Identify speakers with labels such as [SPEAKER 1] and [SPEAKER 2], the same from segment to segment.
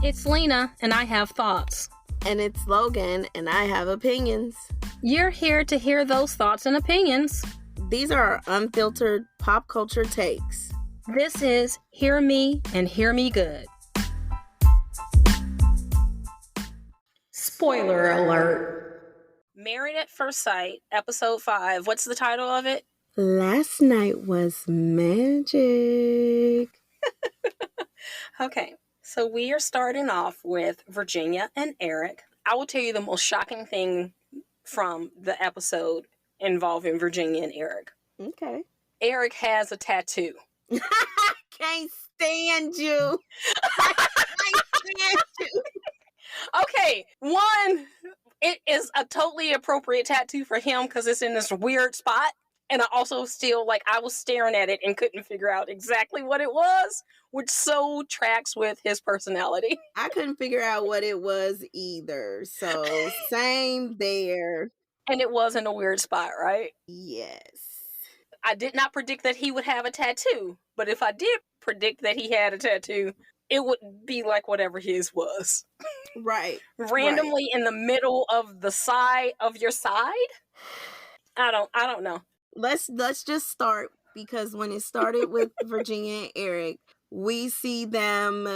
[SPEAKER 1] It's Lena, and I have thoughts.
[SPEAKER 2] And it's Logan, and I have opinions.
[SPEAKER 1] You're here to hear those thoughts and opinions.
[SPEAKER 2] These are our unfiltered pop culture takes.
[SPEAKER 1] This is Hear Me and Hear Me Good. Spoiler alert. Married at First Sight, Episode 5. What's the title of it?
[SPEAKER 2] Last night was magic.
[SPEAKER 1] Okay, so we are starting off with Virginia and Eric. I will tell you the most shocking thing from the episode involving Virginia and Eric.
[SPEAKER 2] Okay.
[SPEAKER 1] Eric has a tattoo.
[SPEAKER 2] I can't stand you. I can't stand you.
[SPEAKER 1] Okay, one, it is a totally appropriate tattoo for him because it's in this weird spot. And I also still, I was staring at it and couldn't figure out exactly what it was, which so tracks with his personality.
[SPEAKER 2] I couldn't figure out what it was either. So, same there.
[SPEAKER 1] And it was in a weird spot, right?
[SPEAKER 2] Yes.
[SPEAKER 1] I did not predict that he would have a tattoo. But if I did predict that he had a tattoo, it would be like whatever his was.
[SPEAKER 2] Right.
[SPEAKER 1] Randomly in the middle of the side of your side? I don't know.
[SPEAKER 2] Let's just start, because when it started with Virginia and Eric, we see them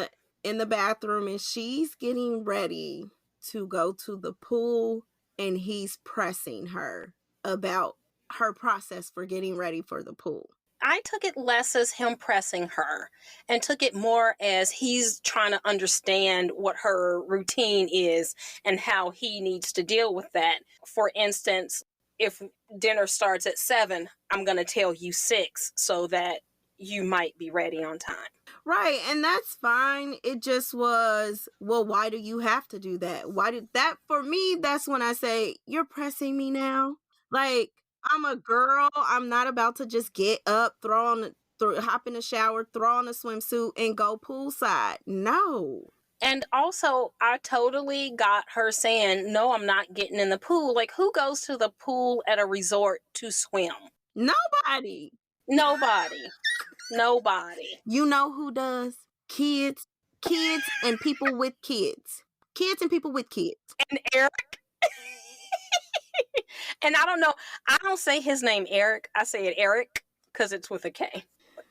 [SPEAKER 2] in the bathroom and she's getting ready to go to the pool and he's pressing her about her process for getting ready for the pool.
[SPEAKER 1] I took it less as him pressing her and took it more as he's trying to understand what her routine is and how he needs to deal with that. For instance, if dinner starts at 7, I'm going to tell you 6 so that you might be ready on time.
[SPEAKER 2] Right, and that's fine. It just was, well, why do you have to do that? Why did that? For me, that's when I say, you're pressing me now. Like, I'm a girl. I'm not about to just get up, hop in the shower, throw on a swimsuit, and go poolside. No.
[SPEAKER 1] And also, I totally got her saying, no, I'm not getting in the pool. Like, who goes to the pool at a resort to swim?
[SPEAKER 2] Nobody.
[SPEAKER 1] Nobody.
[SPEAKER 2] You know who does? Kids and people with kids. Kids and people with kids.
[SPEAKER 1] And Eric. And I don't know. I don't say his name Eric. I say it Eric because it's with a K.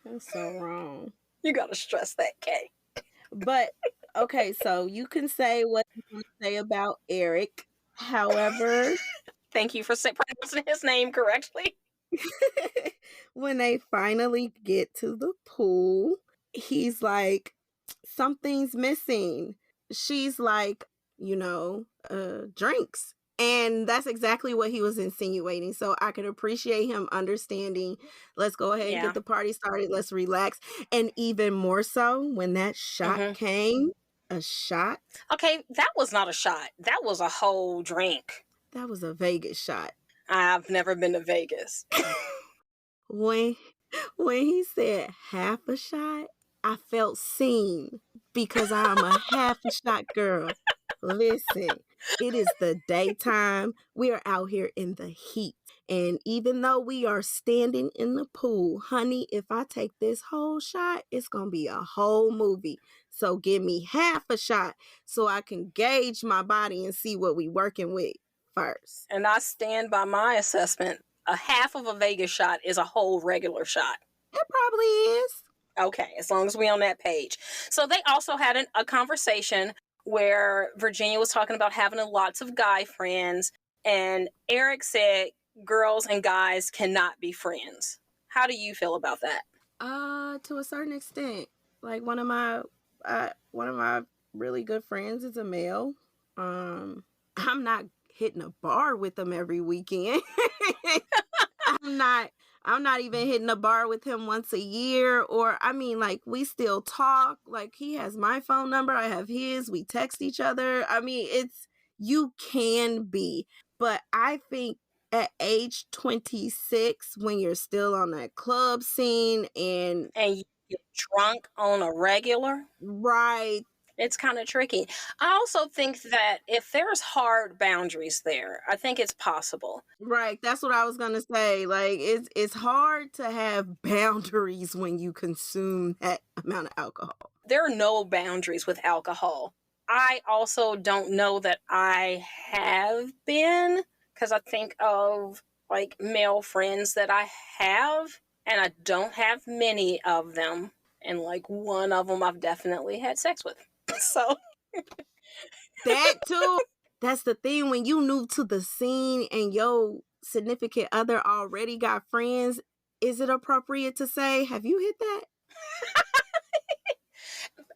[SPEAKER 2] That's so wrong.
[SPEAKER 1] You got to stress that K.
[SPEAKER 2] But, okay, so you can say what you want to say about Eric. However...
[SPEAKER 1] Thank you for pronouncing his name correctly.
[SPEAKER 2] When they finally get to the pool, he's like, something's missing. She's like, drinks. And that's exactly what he was insinuating. So I could appreciate him understanding. Let's go ahead and get the party started. Let's relax. And even more so when that shot came. A shot?
[SPEAKER 1] Okay, that was not a shot. That was a whole drink.
[SPEAKER 2] That was a Vegas shot.
[SPEAKER 1] I've never been to Vegas.
[SPEAKER 2] When he said half a shot, I felt seen because I'm a half a shot girl. Listen, it is the daytime. We are out here in the heat. And even though we are standing in the pool, honey, if I take this whole shot, it's going to be a whole movie. So give me half a shot so I can gauge my body and see what we working with first.
[SPEAKER 1] And I stand by my assessment. A half of a Vegas shot is a whole regular shot.
[SPEAKER 2] It probably is.
[SPEAKER 1] Okay, as long as we're on that page. So they also had a conversation where Virginia was talking about having lots of guy friends, and Eric said girls and guys cannot be friends. How do you feel about that?
[SPEAKER 2] To a certain extent. Like one of my really good friends is a male. I'm not hitting a bar with him every weekend. I'm not even hitting a bar with him once a year, we still talk. Like, he has my phone number, I have his, we text each other. You can be, but I think at age 26, when you're still on that club scene and
[SPEAKER 1] you get drunk on a regular,
[SPEAKER 2] right,
[SPEAKER 1] it's kind of tricky. I also think that if there's hard boundaries there, I think it's possible.
[SPEAKER 2] Right. That's what I was going to say. Like, it's hard to have boundaries when you consume that amount of alcohol.
[SPEAKER 1] There are no boundaries with alcohol. I also don't know that I have been, because I think of like male friends that I have, and I don't have many of them. And like one of them I've definitely had sex with. So,
[SPEAKER 2] That too. That's the thing, when you new to the scene and your significant other already got friends, is it appropriate to say, have you hit that?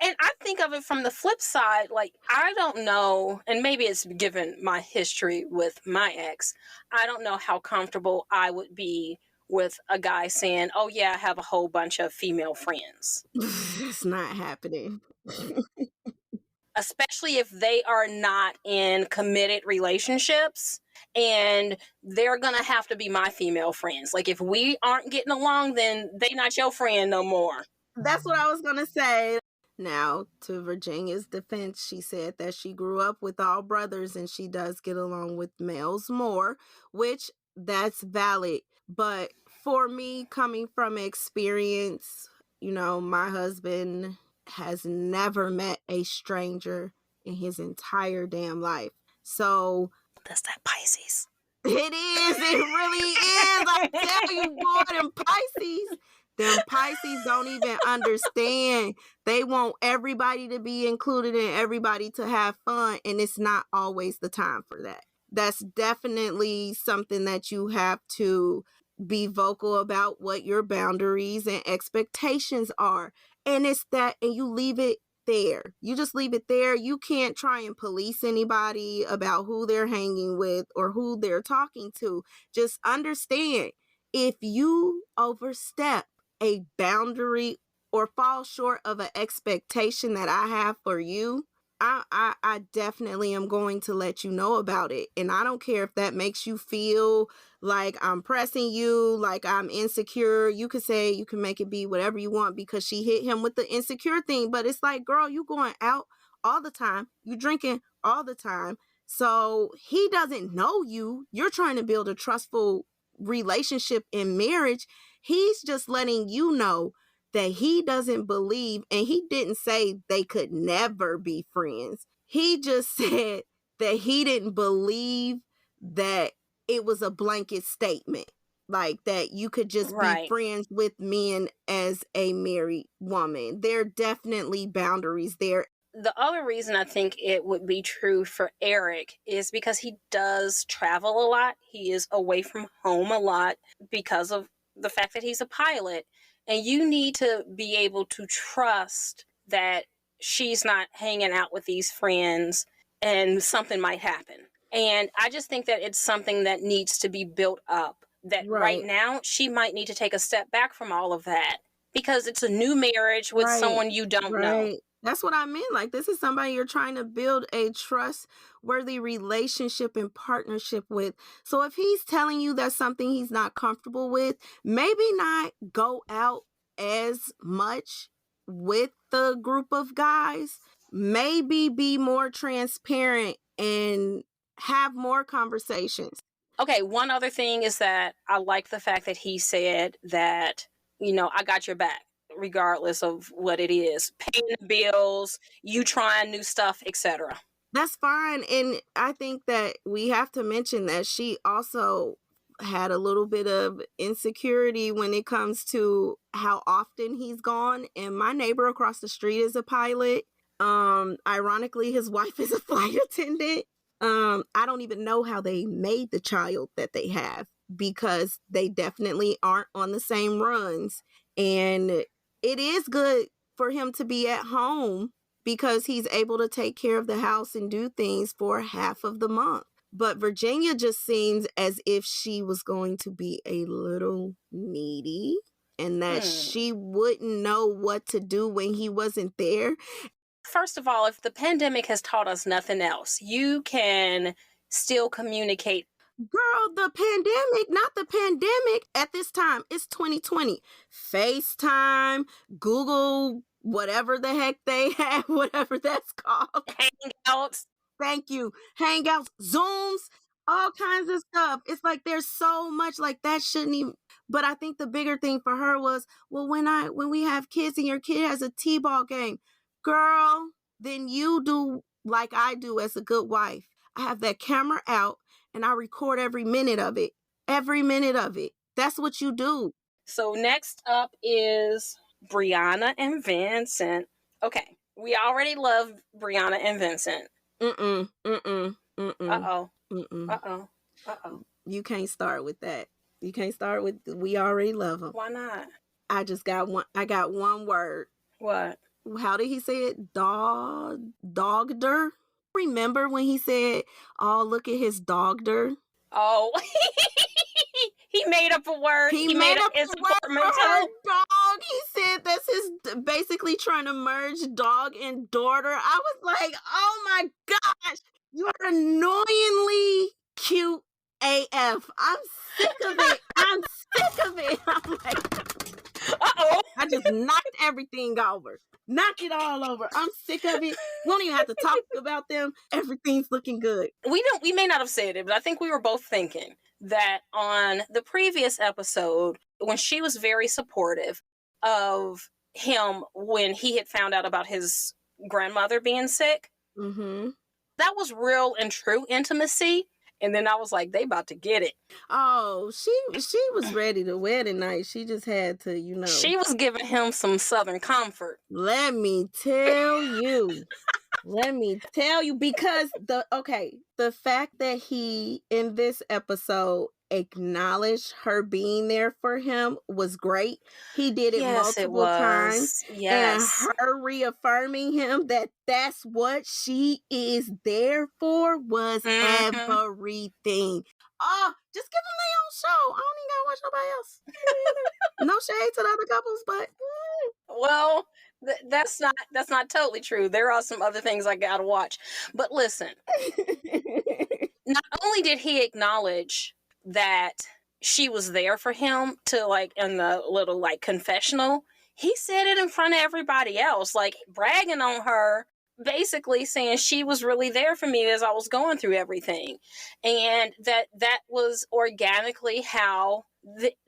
[SPEAKER 1] and I think of it from the flip side. Like, I don't know, and maybe it's given my history with my ex, I don't know how comfortable I would be with a guy saying, oh, yeah, I have a whole bunch of female friends.
[SPEAKER 2] It's not happening.
[SPEAKER 1] Especially if they are not in committed relationships, and they're gonna have to be my female friends. Like, if we aren't getting along, then they not your friend no more.
[SPEAKER 2] That's what I was going to say. Now, to Virginia's defense, she said that she grew up with all brothers and she does get along with males more, which that's valid. But for me, coming from experience, my husband has never met a stranger in his entire damn life. So
[SPEAKER 1] That's that Pisces.
[SPEAKER 2] it is. It really is. I tell you, boy, them Pisces don't even understand. They want everybody to be included and everybody to have fun, and it's not always the time for that. That's definitely something that you have to be vocal about, what your boundaries and expectations are. And it's that, and you leave it there. You just leave it there. You can't try and police anybody about who they're hanging with or who they're talking to. Just understand, if you overstep a boundary or fall short of an expectation that I have for you, I definitely am going to let you know about it. And I don't care if that makes you feel like I'm pressing you, like I'm insecure. You could say, you can make it be whatever you want, because she hit him with the insecure thing. But it's like, girl, you going out all the time. You drinking all the time. So he doesn't know you. You're trying to build a trustful relationship in marriage. He's just letting you know that he doesn't believe, and he didn't say they could never be friends. He just said that he didn't believe that it was a blanket statement, like that you could just be
[SPEAKER 1] Right.
[SPEAKER 2] friends with men as a married woman. There are definitely boundaries there.
[SPEAKER 1] The other reason I think it would be true for Eric is because he does travel a lot. He is away from home a lot because of the fact that he's a pilot. And you need to be able to trust that she's not hanging out with these friends and something might happen. And I just think that it's something that needs to be built up. That right
[SPEAKER 2] Right.
[SPEAKER 1] now, she might need to take a step back from all of that because it's a new marriage with
[SPEAKER 2] Right.
[SPEAKER 1] someone you don't know.
[SPEAKER 2] Right. That's what I meant. Like, this is somebody you're trying to build a trustworthy relationship and partnership with. So if he's telling you that's something he's not comfortable with, maybe not go out as much with the group of guys. Maybe be more transparent and have more conversations.
[SPEAKER 1] Okay, one other thing is that I like the fact that he said that, I got your back, regardless of what it is. Paying the bills, you trying new stuff, etc.
[SPEAKER 2] That's fine. And I think that we have to mention that she also had a little bit of insecurity when it comes to how often he's gone. And my neighbor across the street is a pilot. Ironically, his wife is a flight attendant. I don't even know how they made the child that they have, because they definitely aren't on the same runs. And it is good for him to be at home, because he's able to take care of the house and do things for half of the month. But Virginia just seems as if she was going to be a little needy, and that
[SPEAKER 1] Hmm.
[SPEAKER 2] she wouldn't know what to do when he wasn't there.
[SPEAKER 1] First of all, if the pandemic has taught us nothing else, you can still communicate.
[SPEAKER 2] Girl, the pandemic, not the pandemic at this time. It's 2020. FaceTime, Google, whatever the heck they have, whatever that's called.
[SPEAKER 1] Hangouts.
[SPEAKER 2] Thank you. Hangouts, Zooms, all kinds of stuff. It's like there's so much, like that shouldn't even. But I think the bigger thing for her was, well, when we have kids and your kid has a T-ball game, girl, then you do like I do as a good wife. I have that camera out and I record every minute of it. Every minute of it. That's what you do.
[SPEAKER 1] So next up is Brianna and Vincent. Okay, we already love Brianna and Vincent.
[SPEAKER 2] Mm-mm. Mm-mm. Mm-mm.
[SPEAKER 1] Uh-oh.
[SPEAKER 2] Mm-mm.
[SPEAKER 1] Uh-oh. Uh-oh.
[SPEAKER 2] You can't start with that. You can't start with we already love them.
[SPEAKER 1] Why not?
[SPEAKER 2] I got one word.
[SPEAKER 1] What?
[SPEAKER 2] How did he say it? Dogder? Remember when he said, "Oh, look at his dogder"?
[SPEAKER 1] Oh, he made up a word.
[SPEAKER 2] He made up
[SPEAKER 1] his
[SPEAKER 2] a word for her
[SPEAKER 1] portmanteau.
[SPEAKER 2] dog. He said that's his basically trying to merge dog and daughter. I was like, oh my gosh, you're annoyingly cute AF. I'm sick of it. I'm sick of it. I'm like,
[SPEAKER 1] Uh-oh.
[SPEAKER 2] I just knocked everything over. Knock it all over. I'm sick of it. We don't even have to talk about them. Everything's looking good.
[SPEAKER 1] We may not have said it, but I think we were both thinking that on the previous episode, when she was very supportive of him when he had found out about his grandmother being sick,
[SPEAKER 2] Mm-hmm.
[SPEAKER 1] that was real and true intimacy. And then I was like, they about to get it.
[SPEAKER 2] Oh, she was ready to wedding night. She just had to,
[SPEAKER 1] She was giving him some Southern comfort.
[SPEAKER 2] Let me tell you. Let me tell you, because the fact that he in this episode acknowledged her being there for him was great. He did it multiple times.
[SPEAKER 1] Yes.
[SPEAKER 2] And her reaffirming him that that's what she is there for was everything. Oh, just give them their own show. I don't even gotta watch nobody else. No shade to the other couples, but
[SPEAKER 1] well, that's not totally true. There are some other things I gotta watch. But listen, not only did he acknowledge that she was there for him to like in the little like confessional, he said it in front of everybody else, like bragging on her, basically saying she was really there for me as I was going through everything. And that was organically how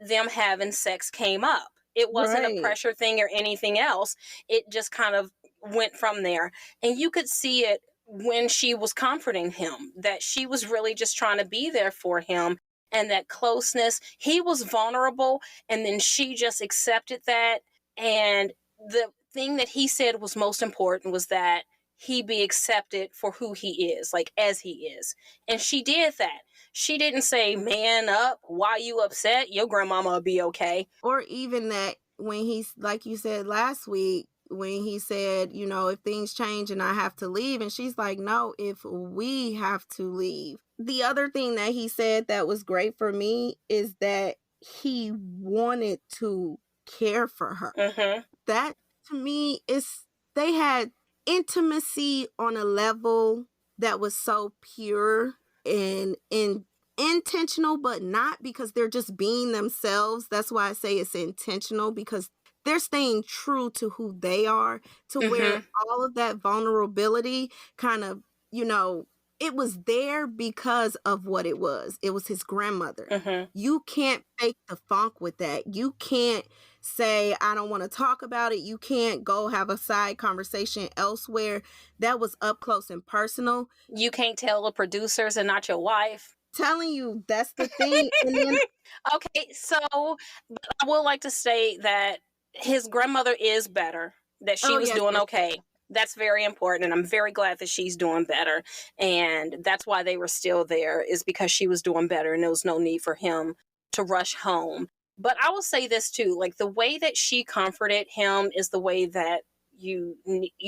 [SPEAKER 1] them having sex came up. It wasn't a pressure thing or anything else. It just kind of went from there. And you could see it when she was comforting him, that she was really just trying to be there for him, and that closeness. He was vulnerable, and then she just accepted that. And the thing that he said was most important was that he be accepted for who he is, like as he is. And she did that. She didn't say, man up, why you upset? Your grandmama will be okay.
[SPEAKER 2] Or even that when he's, like you said last week, when he said, if things change and I have to leave. And she's like, no, if we have to leave. The other thing that he said that was great for me is that he wanted to care for her.
[SPEAKER 1] Mm-hmm.
[SPEAKER 2] That to me they had intimacy on a level that was so pure and intentional, but not because they're just being themselves. That's why I say it's intentional, because they're staying true to who they are, to where all of that vulnerability kind of, it was there because of what it was. It was his grandmother. You can't fake the funk with that. You can't say, I don't want to talk about it. You can't go have a side conversation elsewhere. That was up close and personal.
[SPEAKER 1] You can't tell the producers and not your wife.
[SPEAKER 2] Telling you, that's the thing. And then,
[SPEAKER 1] okay, so but I would like to say that his grandmother is better, that she was doing okay. That's very important, and I'm very glad that she's doing better. And that's why they were still there, is because she was doing better, and there was no need for him to rush home. But I will say this too, like the way that she comforted him is the way that you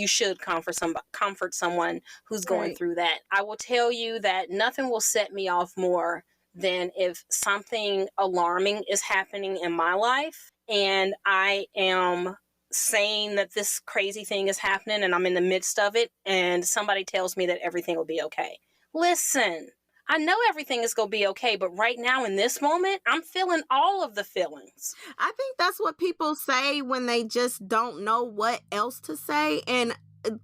[SPEAKER 1] should comfort someone who's going through that. I will tell you that nothing will set me off more than if something alarming is happening in my life and I am saying that this crazy thing is happening and I'm in the midst of it and somebody tells me that everything will be okay. Listen, I know everything is going to be okay, but right now in this moment, I'm feeling all of the feelings.
[SPEAKER 2] I think that's what people say when they just don't know what else to say. And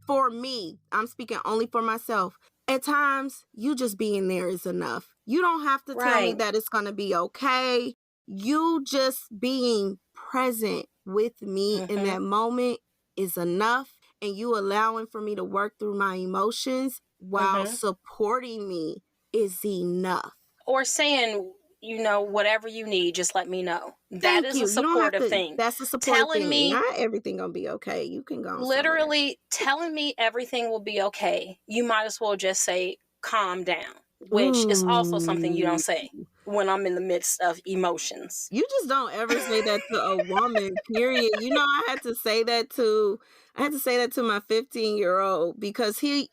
[SPEAKER 2] for me, I'm speaking only for myself. At times, you just being there is enough. You don't have to tell me that it's going to be okay. You just being present with me in that moment is enough. and you allowing for me to work through my emotions while
[SPEAKER 1] Mm-hmm.
[SPEAKER 2] supporting me is enough.
[SPEAKER 1] Or saying, whatever you need, just let me know. That
[SPEAKER 2] Thank
[SPEAKER 1] is a
[SPEAKER 2] you. You don't have
[SPEAKER 1] supportive
[SPEAKER 2] to,
[SPEAKER 1] thing.
[SPEAKER 2] that's a support
[SPEAKER 1] Telling
[SPEAKER 2] thing.
[SPEAKER 1] me,
[SPEAKER 2] Not everything gonna be okay. You can go somewhere.
[SPEAKER 1] literally telling me everything will be okay, you might as well just say, calm down, which is also something you don't
[SPEAKER 2] Ooh.
[SPEAKER 1] say when I'm in the midst of emotions.
[SPEAKER 2] You just don't ever say that to a woman, period. You know, I had to say that to my 15-year-old because him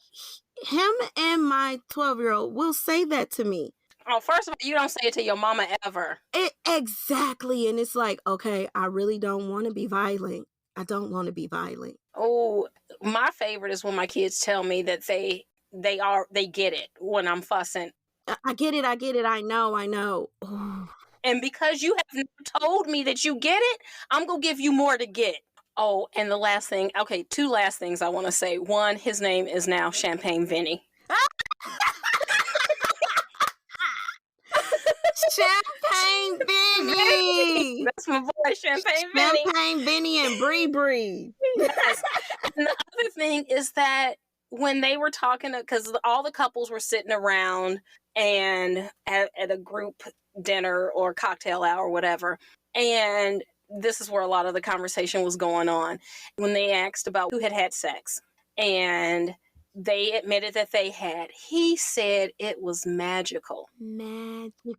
[SPEAKER 2] and my 12-year-old will say that to me.
[SPEAKER 1] Oh, first of all, you don't say it to your mama ever.
[SPEAKER 2] Exactly. And it's like, okay, I really don't want to be violent. I don't want to be violent.
[SPEAKER 1] Oh, my favorite is when my kids tell me that they get it when I'm fussing.
[SPEAKER 2] I get it. I get it. I know. I know. Ooh.
[SPEAKER 1] And because you have never told me that you get it, I'm going to give you more to get. Oh, and the last thing, okay, two last things I want to say. One, his name is now Champagne Vinny.
[SPEAKER 2] Champagne
[SPEAKER 1] Vinny!
[SPEAKER 2] Benny.
[SPEAKER 1] That's my boy, Champagne Vinny.
[SPEAKER 2] Champagne Benny and Bree Bree.
[SPEAKER 1] Yes. And the other thing is that when they were talking, because all the couples were sitting around and at a group dinner or cocktail hour or whatever, and this is where a lot of the conversation was going on when they asked about who had sex, and they admitted that they had. He said it was magical.
[SPEAKER 2] Magical.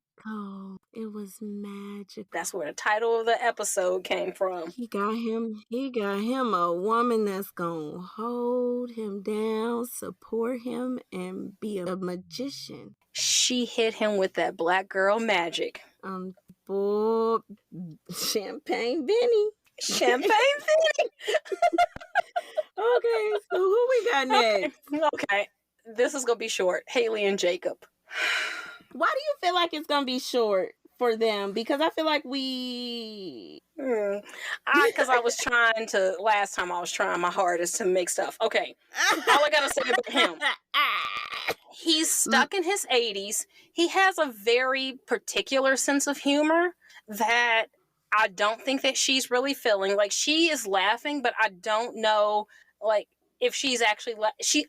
[SPEAKER 2] It was magical.
[SPEAKER 1] That's where the title of the episode came from.
[SPEAKER 2] He got him a woman that's gonna hold him down, support him, and be a magician.
[SPEAKER 1] She hit him with that black girl magic.
[SPEAKER 2] Boy, Champagne Benny.
[SPEAKER 1] Champagne Vinny.
[SPEAKER 2] Okay, so who we got next?
[SPEAKER 1] Okay. This is gonna be short. Haley and Jacob.
[SPEAKER 2] Why do you feel like it's gonna be short for them? Because I feel like we
[SPEAKER 1] Because last time I was trying my hardest to make stuff. Okay. All I gotta say about him. He's stuck in his 80s. He has a very particular sense of humor that I don't think that she's really feeling. Like, she is laughing, but I don't know, like, if she's actually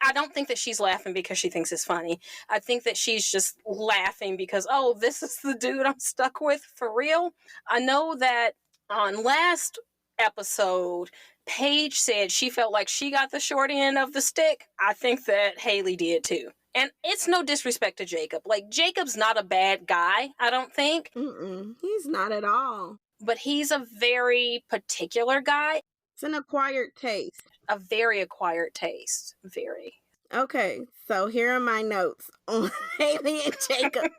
[SPEAKER 1] I don't think that she's laughing because she thinks it's funny. I think that she's just laughing because, oh, this is the dude I'm stuck with for real. I know that on last episode, Paige said she felt like she got the short end of the stick. I think that Haley did too. And it's no disrespect to Jacob. Like, Jacob's not a bad guy, I don't think.
[SPEAKER 2] He's not at all.
[SPEAKER 1] But he's a very particular guy.
[SPEAKER 2] It's an acquired taste.
[SPEAKER 1] A very acquired taste. Very.
[SPEAKER 2] Okay, so here are my notes on Haley and Jacob.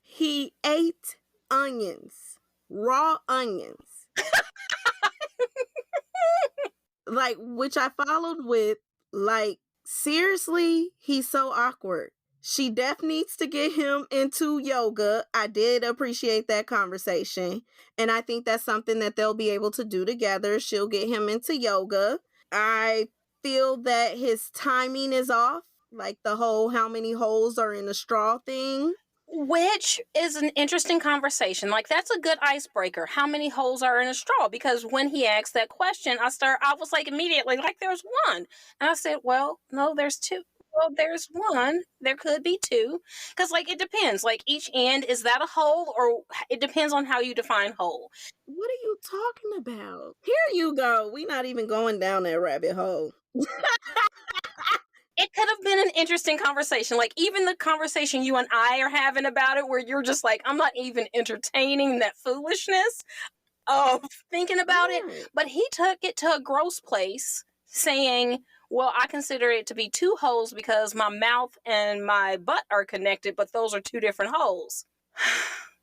[SPEAKER 2] He ate onions, raw onions. Like, which I followed with, like, seriously, he's so awkward. She definitely needs to get him into yoga. I did appreciate that conversation. And I think that's something that they'll be able to do together. She'll get him into yoga. I feel that his timing is off. Like the whole how many holes are in a straw thing.
[SPEAKER 1] Which is an interesting conversation. Like, that's a good icebreaker. How many holes are in a straw? Because when he asked that question, I was like immediately, like, there's one. And I said, well, no, there's two. Well, there's one. There could be two. Because, like, it depends. Like, each end, is that a hole? Or it depends on how you define hole.
[SPEAKER 2] What are you talking about? Here you go. We're not even going down that rabbit hole.
[SPEAKER 1] It could have been an interesting conversation. Like, even the conversation you and I are having about it, where you're just like, I'm not even entertaining that foolishness of thinking about it. But he took it to a gross place, saying, well, I consider it to be two holes because my mouth and my butt are connected, but those are two different holes.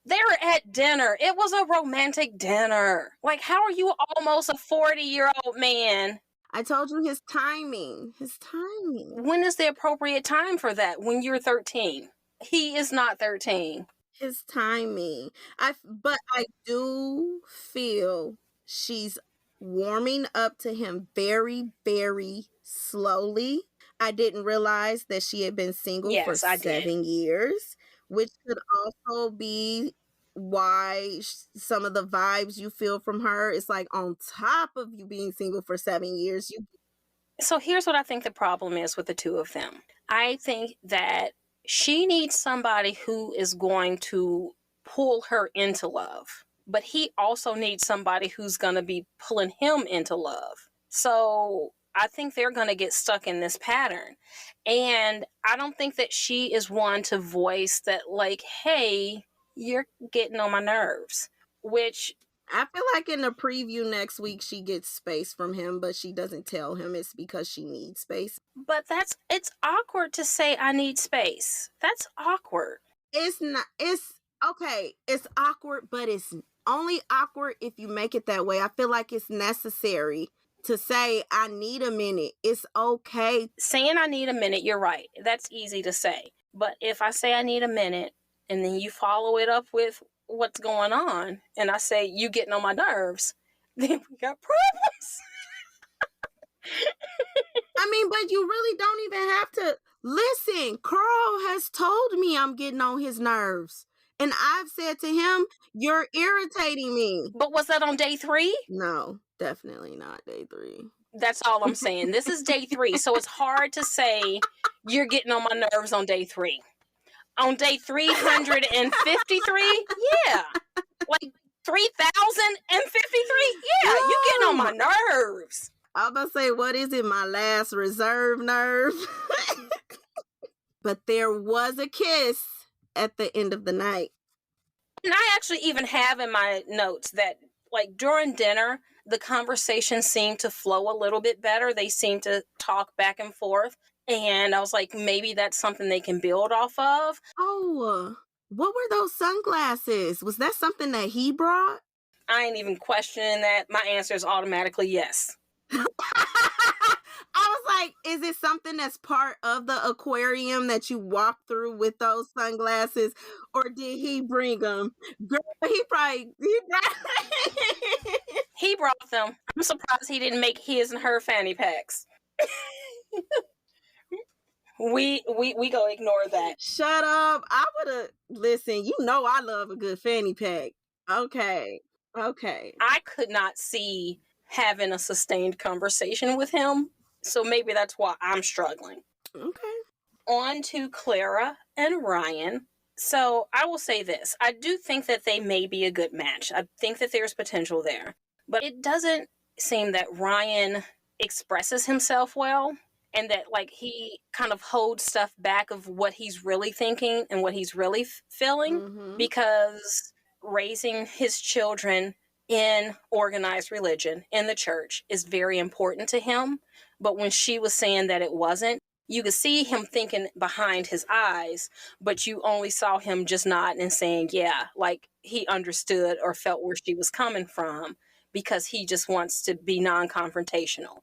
[SPEAKER 1] They were at dinner. It was a romantic dinner. Like, how are you almost a 40-year-old man?
[SPEAKER 2] I told you his timing. His timing.
[SPEAKER 1] When is the appropriate time for that? When you're 13. He is not 13.
[SPEAKER 2] His timing. But I do feel she's warming up to him very, very slowly. I didn't realize that she had been single for 7 years, which could also be why some of the vibes you feel from her is like on top of you being single for 7 years.
[SPEAKER 1] So here's what I think the problem is with the two of them. I think that she needs somebody who is going to pull her into love, but he also needs somebody who's going to be pulling him into love. So I think they're going to get stuck in this pattern. And I don't think that she is one to voice that, like, hey, you're getting on my nerves, which
[SPEAKER 2] I feel like in the preview next week she gets space from him, but she doesn't tell him it's because she needs space.
[SPEAKER 1] but it's awkward to say I need space. That's awkward.
[SPEAKER 2] It's not, it's okay, it's awkward, but it's only awkward if you make it that way. I feel like it's necessary to say I need a minute. It's okay.
[SPEAKER 1] Saying I need a minute, you're right. That's easy to say. But if I say I need a minute and then you follow it up with what's going on and I say you getting on my nerves, then we got problems.
[SPEAKER 2] I mean, but you really don't even have to listen. Carl has told me I'm getting on his nerves. And I've said to him, you're irritating me.
[SPEAKER 1] But was that on day 3?
[SPEAKER 2] No, definitely not day 3.
[SPEAKER 1] That's all I'm saying. This is day 3, so it's hard to say you're getting on my nerves on day 3. On day 353, yeah. Like 3,053, yeah, you getting on my nerves.
[SPEAKER 2] I was about to say, what is it? My last reserve nerve? But there was a kiss at the end of the night.
[SPEAKER 1] And I actually even have in my notes that, like, during dinner, the conversation seemed to flow a little bit better. They seemed to talk back and forth. And I was like, maybe that's something they can build off of.
[SPEAKER 2] Oh, what were those sunglasses? Was that something that he brought?
[SPEAKER 1] I ain't even questioning that. My answer is automatically yes.
[SPEAKER 2] I was like, is it something that's part of the aquarium that you walk through with those sunglasses? Or did he bring them? Girl,
[SPEAKER 1] He brought them. I'm surprised he didn't make his and her fanny packs. We go ignore that.
[SPEAKER 2] Shut up. I would have, listen, you know I love a good fanny pack. Okay.
[SPEAKER 1] I could not see having a sustained conversation with him. So maybe that's why I'm struggling.
[SPEAKER 2] Okay.
[SPEAKER 1] On to Clara and Ryan. So I will say this. I do think that they may be a good match. I think that there's potential there. But it doesn't seem that Ryan expresses himself well, and that, like, he kind of holds stuff back of what he's really thinking and what he's really feeling, because raising his children in organized religion in the church is very important to him. But when she was saying that it wasn't, you could see him thinking behind his eyes, but you only saw him just nodding and saying, yeah, like he understood or felt where she was coming from, because he just wants to be non-confrontational.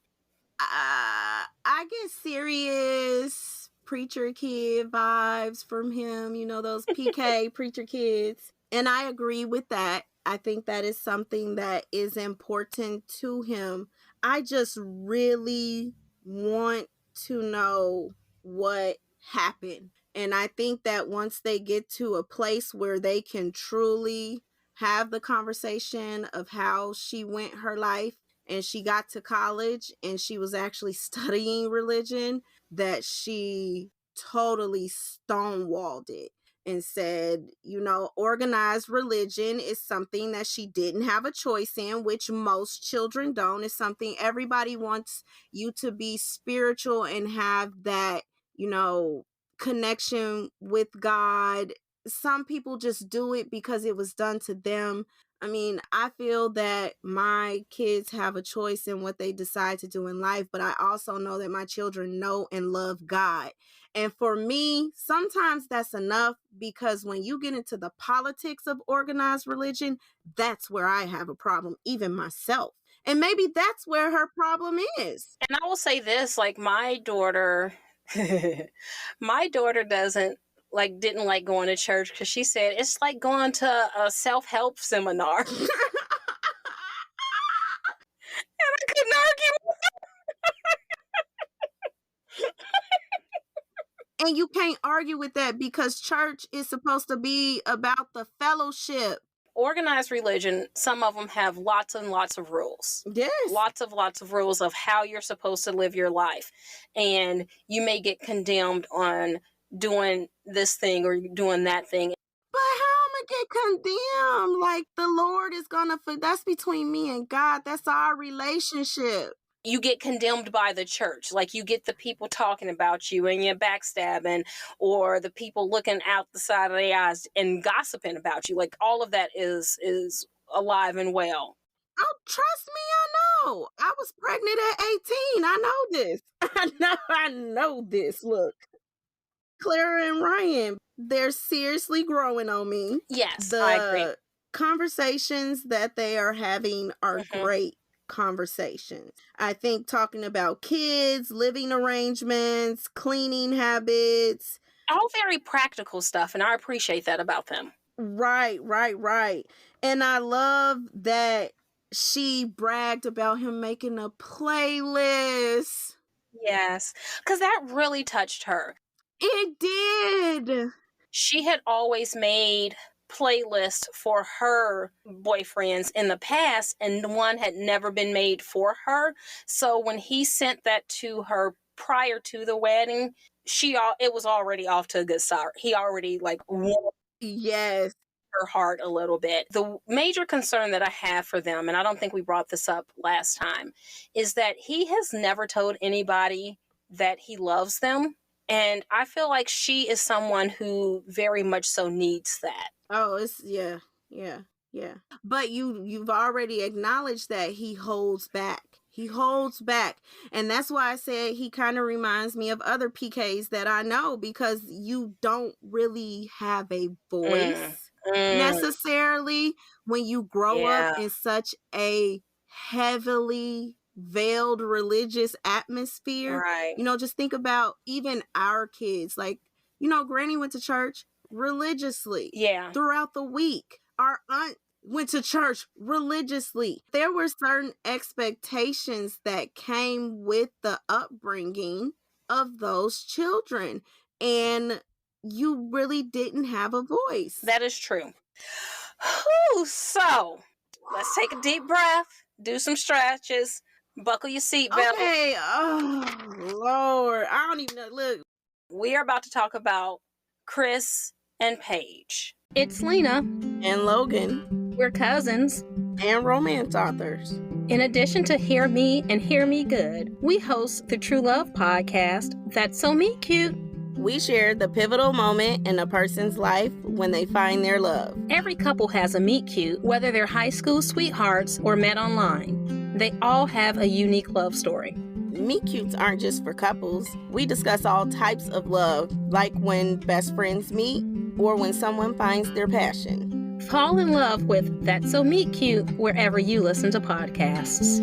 [SPEAKER 2] I get serious preacher kid vibes from him, you know, those PK preacher kids. And I agree with that. I think that is something that is important to him. I just really want to know what happened. And I think that once they get to a place where they can truly have the conversation of how she went her life and she got to college and she was actually studying religion, that she totally stonewalled it and said, you know, organized religion is something that she didn't have a choice in, which most children don't. It's something everybody wants you to be spiritual and have that, you know, connection with God. Some people just do it because it was done to them. I mean, I feel that my kids have a choice in what they decide to do in life, but I also know that my children know and love God. And for me, sometimes that's enough, because when you get into the politics of organized religion, that's where I have a problem, even myself. And maybe that's where her problem is.
[SPEAKER 1] And I will say this, like, my daughter didn't like going to church because she said it's like going to a self-help seminar. And I couldn't argue with her.
[SPEAKER 2] And you can't argue with that because church is supposed to be about the fellowship.
[SPEAKER 1] Organized religion, some of them have lots and lots of rules.
[SPEAKER 2] Yes.
[SPEAKER 1] Lots of rules of how you're supposed to live your life. And you may get condemned on doing this thing or doing that thing.
[SPEAKER 2] But how am I get condemned? Like, the Lord is gonna, that's between me and God. That's our relationship.
[SPEAKER 1] You get condemned by the church. Like, you get the people talking about you and you're backstabbing, or the people looking out the side of their eyes and gossiping about you. Like, all of that is alive and well.
[SPEAKER 2] Oh, trust me, I know. I was pregnant at 18. I know this. I know this. Look, Clara and Ryan, they're seriously growing on me.
[SPEAKER 1] Yes, I agree.
[SPEAKER 2] The conversations that they are having are great conversations. I think talking about kids, living arrangements, cleaning habits.
[SPEAKER 1] All very practical stuff, and I appreciate that about them.
[SPEAKER 2] Right. And I love that she bragged about him making a playlist.
[SPEAKER 1] Yes, because that really touched her.
[SPEAKER 2] It did.
[SPEAKER 1] She had always made playlists for her boyfriends in the past, and one had never been made for her. So when he sent that to her prior to the wedding, it was already off to a good start. He already won
[SPEAKER 2] Yes.
[SPEAKER 1] her heart a little bit. The major concern that I have for them, and I don't think we brought this up last time, is that he has never told anybody that he loves them. And I feel like she is someone who very much so needs that.
[SPEAKER 2] Oh, it's yeah. But you've already acknowledged that he holds back. And that's why I said he kind of reminds me of other PKs that I know, because you don't really have a voice necessarily when you grow up in such a heavily veiled religious atmosphere.
[SPEAKER 1] Right.
[SPEAKER 2] Just think about even our kids. Like, Granny went to church religiously throughout the week. Our aunt went to church religiously. There were certain expectations that came with the upbringing of those children, and you really didn't have a voice.
[SPEAKER 1] That is true. So let's take a deep breath, do some stretches, buckle your seatbelt.
[SPEAKER 2] Okay. Oh, Lord. I don't even know. Look.
[SPEAKER 1] We are about to talk about Chris and Paige. It's Lena
[SPEAKER 2] and Logan.
[SPEAKER 1] We're cousins
[SPEAKER 2] and romance authors.
[SPEAKER 1] In addition to Hear Me and Hear Me Good, we host the True Love podcast, That's So Me Cute.
[SPEAKER 2] We share the pivotal moment in a person's life when they find their love.
[SPEAKER 1] Every couple has a meet cute, whether they're high school sweethearts or met online. They all have a unique love story.
[SPEAKER 2] Meet cutes aren't just for couples. We discuss all types of love, like when best friends meet or when someone finds their passion.
[SPEAKER 1] Fall in love with That's So Meet Cute wherever you listen to podcasts.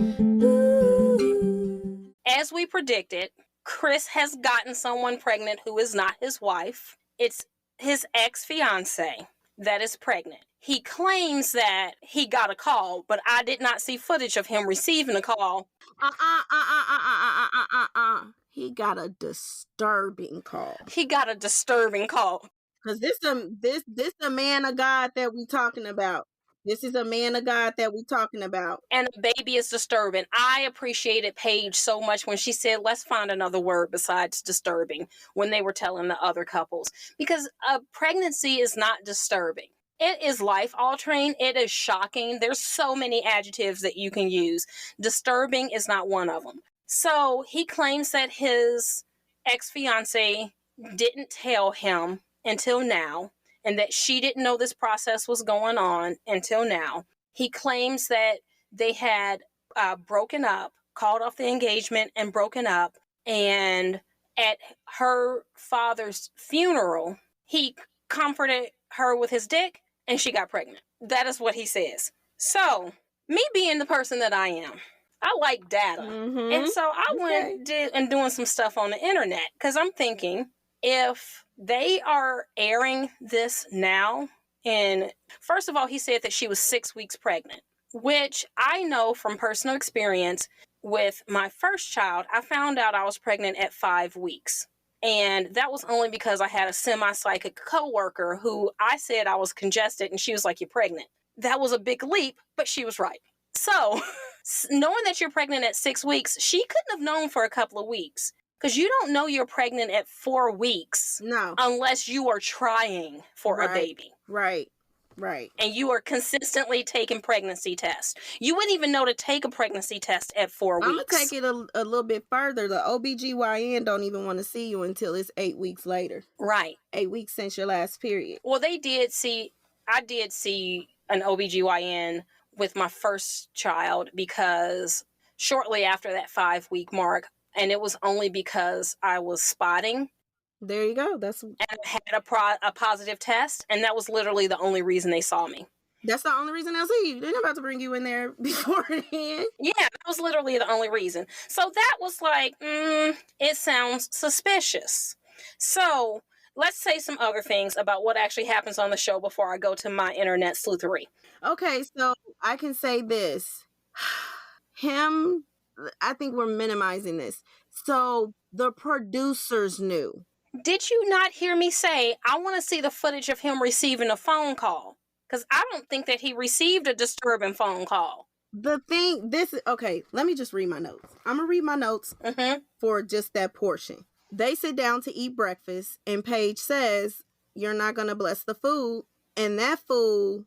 [SPEAKER 1] As we predicted, Chris has gotten someone pregnant who is not his wife. It's his ex-fiance that is pregnant. He claims that he got a call, but I did not see footage of him receiving a call.
[SPEAKER 2] He got a disturbing call. Because this a man of God that we talking about. This is a man of God that we talking about.
[SPEAKER 1] And a baby is disturbing. I appreciated Paige so much when she said, let's find another word besides disturbing, when they were telling the other couples. Because a pregnancy is not disturbing. It is life-altering. It is shocking. There's so many adjectives that you can use. Disturbing is not one of them. So he claims that his ex-fiance didn't tell him until now, and that she didn't know this process was going on until now. He claims that they had broken up, called off the engagement and broken up, and at her father's funeral, he comforted her with his dick, and she got pregnant. That is what he says. So, me being the person that I am, I like data. And so I went and doing some stuff on the internet, because I'm thinking, if they are airing this now, and first of all, he said that she was 6 weeks pregnant, which I know from personal experience with my first child. I found out I was pregnant at 5 weeks. And that was only because I had a semi-psychic coworker who I said I was congested, and she was like, "You're pregnant." That was a big leap, but she was right. So, knowing that you're pregnant at 6 weeks, she couldn't have known for a couple of weeks, because you don't know you're pregnant at 4 weeks
[SPEAKER 2] No.
[SPEAKER 1] unless you are trying for a
[SPEAKER 2] Right.
[SPEAKER 1] baby.
[SPEAKER 2] Right.
[SPEAKER 1] And you are consistently taking pregnancy tests. You wouldn't even know to take a pregnancy test at 4 weeks.
[SPEAKER 2] I'm going to take it a little bit further. The OBGYN don't even want to see you until it's 8 weeks later.
[SPEAKER 1] Right.
[SPEAKER 2] 8 weeks since your last period.
[SPEAKER 1] Well, I did see an OBGYN with my first child, because shortly after that 5-week mark, and it was only because I was spotting.
[SPEAKER 2] There you go. And
[SPEAKER 1] I had a positive test, and that was literally the only reason they saw me.
[SPEAKER 2] That's the only reason they'll see you. They're not about to bring you in there beforehand.
[SPEAKER 1] Yeah, that was literally the only reason. So that was like, it sounds suspicious. So let's say some other things about what actually happens on the show before I go to my internet sleuthery.
[SPEAKER 2] Okay, so I can say this. I think we're minimizing this. So the producers knew.
[SPEAKER 1] Did you not hear me say, I want to see the footage of him receiving a phone call? Because I don't think that he received a disturbing phone call.
[SPEAKER 2] Okay, let me just read my notes. I'm going to read my notes for just that portion. They sit down to eat breakfast, and Paige says, "You're not going to bless the food." And that fool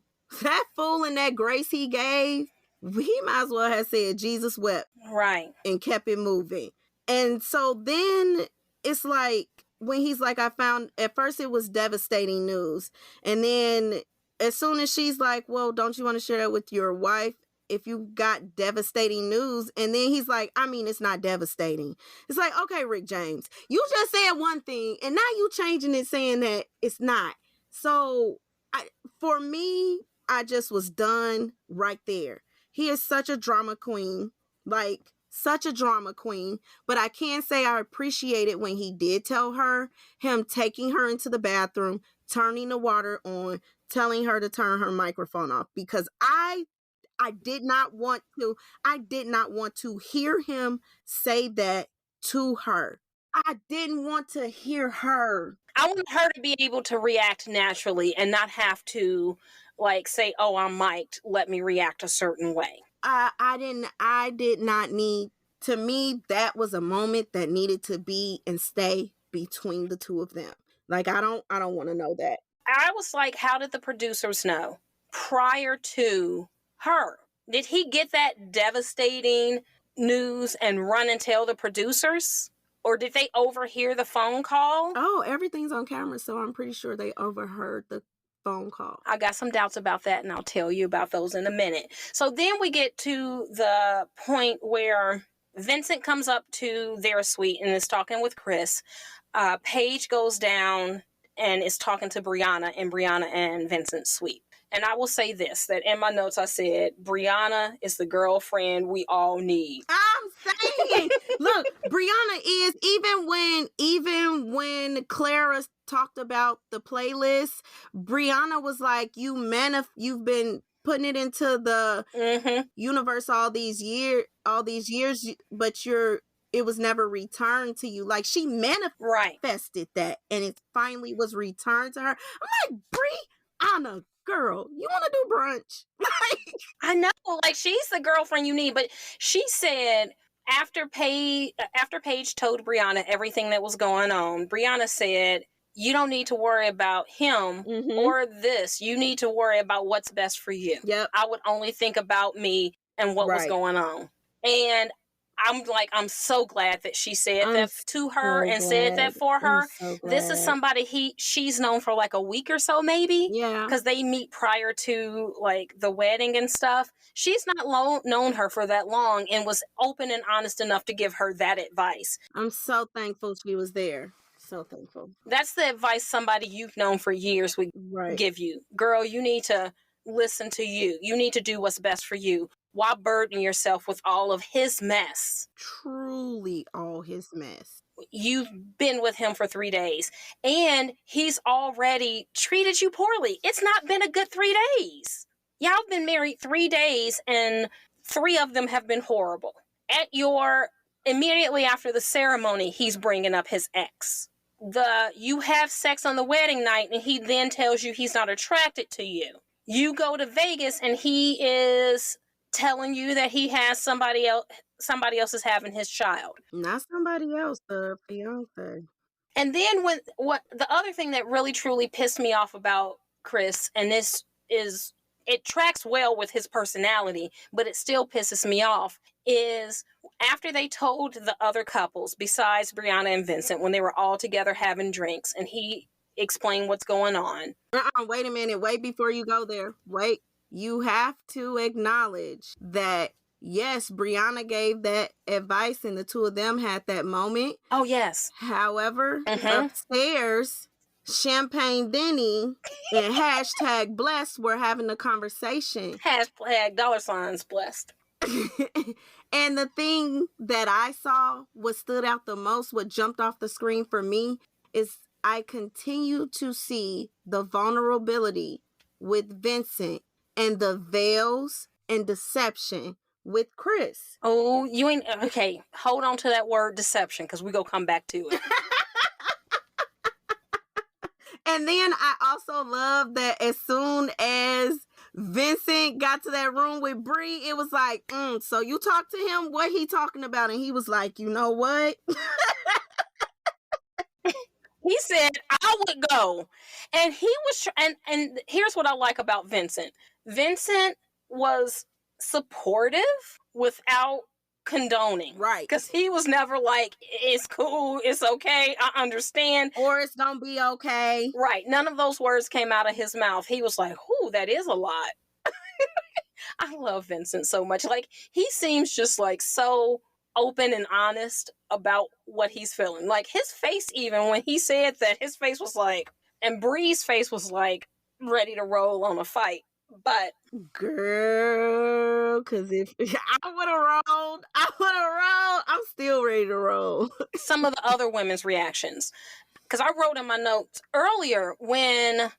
[SPEAKER 2] and that grace he gave, he might as well have said Jesus wept.
[SPEAKER 1] Right.
[SPEAKER 2] And kept it moving. And so then it's like, when he's like, at first it was devastating news. And then as soon as she's like, "Well, don't you want to share that with your wife if you got devastating news?" And then he's like, "I mean, it's not devastating." It's like, okay, Rick James, you just said one thing and now you changing it, saying that it's not. So for me, I just was done right there. He is such a drama queen, such a drama queen. But I can say I appreciate it when he did tell her, him taking her into the bathroom, turning the water on, telling her to turn her microphone off, because I did not want to hear him say that to her. I didn't want to hear her.
[SPEAKER 1] I want her to be able to react naturally and not have to say, "Oh, I'm mic'd, let me react a certain way."
[SPEAKER 2] I did not need, to me, that was a moment that needed to be and stay between the two of them. I don't want to know that.
[SPEAKER 1] I was like, how did the producers know prior to her? Did he get that devastating news and run and tell the producers? Or did they overhear the phone call?
[SPEAKER 2] Oh, everything's on camera, so I'm pretty sure they overheard the phone call.
[SPEAKER 1] I got some doubts about that, and I'll tell you about those in a minute. So then we get to the point where Vincent comes up to their suite and is talking with Chris. Paige goes down and is talking to Brianna in Brianna and Vincent's suite. And I will say this, that in my notes I said, Brianna is the girlfriend we all need.
[SPEAKER 2] I'm saying, look, Brianna is, even when Clara talked about the playlist, Brianna was like, you've been putting it into the universe all these years, but it was never returned to you. Like, she manifested that, and it finally was returned to her. I'm like, Brianna, girl, you want to do brunch?
[SPEAKER 1] I know, she's the girlfriend you need. But she said, after Paige told Brianna everything that was going on, Brianna said, "You don't need to worry about him or this. You need to worry about what's best for you."
[SPEAKER 2] Yep.
[SPEAKER 1] I would only think about me and what was going on. And I'm so glad that she said that to her and said that for her. This is somebody she's known for a week or so, maybe.
[SPEAKER 2] Yeah.
[SPEAKER 1] Because they meet prior to the wedding and stuff. She's not known her for that long and was open and honest enough to give her that advice.
[SPEAKER 2] I'm so thankful she was there. So thankful.
[SPEAKER 1] That's the advice somebody you've known for years would give you. Girl, you need to listen to you. You need to do what's best for you. Why burden yourself with all of his mess?
[SPEAKER 2] Truly all his mess.
[SPEAKER 1] You've been with him for 3 days, and he's already treated you poorly. It's not been a good 3 days. Y'all have been married 3 days, and 3 of them have been horrible. Immediately after the ceremony, he's bringing up his ex. you have sex on the wedding night and he then tells you he's not attracted to you. You go to Vegas and he is telling you that he has somebody else is having his child.
[SPEAKER 2] Not somebody else, the fiance.
[SPEAKER 1] And then what the other thing that really truly pissed me off about Chris, and this is, it tracks well with his personality, but it still pisses me off, is after they told the other couples besides Brianna and Vincent, when they were all together having drinks and he explained what's going on.
[SPEAKER 2] Wait a minute. Wait before you go there. Wait. You have to acknowledge that, yes, Brianna gave that advice and the two of them had that moment.
[SPEAKER 1] Oh, yes.
[SPEAKER 2] However, upstairs, Champagne Denny and hashtag blessed were having a conversation.
[SPEAKER 1] Hashtag $ blessed.
[SPEAKER 2] And the thing that I saw, what stood out the most, what jumped off the screen for me, is I continue to see the vulnerability with Vincent and the veils and deception with Chris.
[SPEAKER 1] Oh, you ain't... Okay, hold on to that word deception, because we go come back to it.
[SPEAKER 2] And then I also love that as soon as Vincent got to that room with Bree, it was like, so you talked to him? What he talking about? And he was like, you know what?
[SPEAKER 1] He said, I would go. And he was, and here's what I like about Vincent. Vincent was supportive without condoning.
[SPEAKER 2] Right.
[SPEAKER 1] Because he was never like, it's cool, it's okay, I understand.
[SPEAKER 2] Or it's gonna be okay.
[SPEAKER 1] Right. None of those words came out of his mouth. He was like, ooh, that is a lot. I love Vincent so much. Like, he seems just like so open and honest about what he's feeling. Like, his face, even when he said that, his face was like, and Bree's face was like ready to roll on a fight. But
[SPEAKER 2] girl, because if I would have rolled, I'm still ready to roll.
[SPEAKER 1] Some of the other women's reactions, because I wrote in my notes earlier when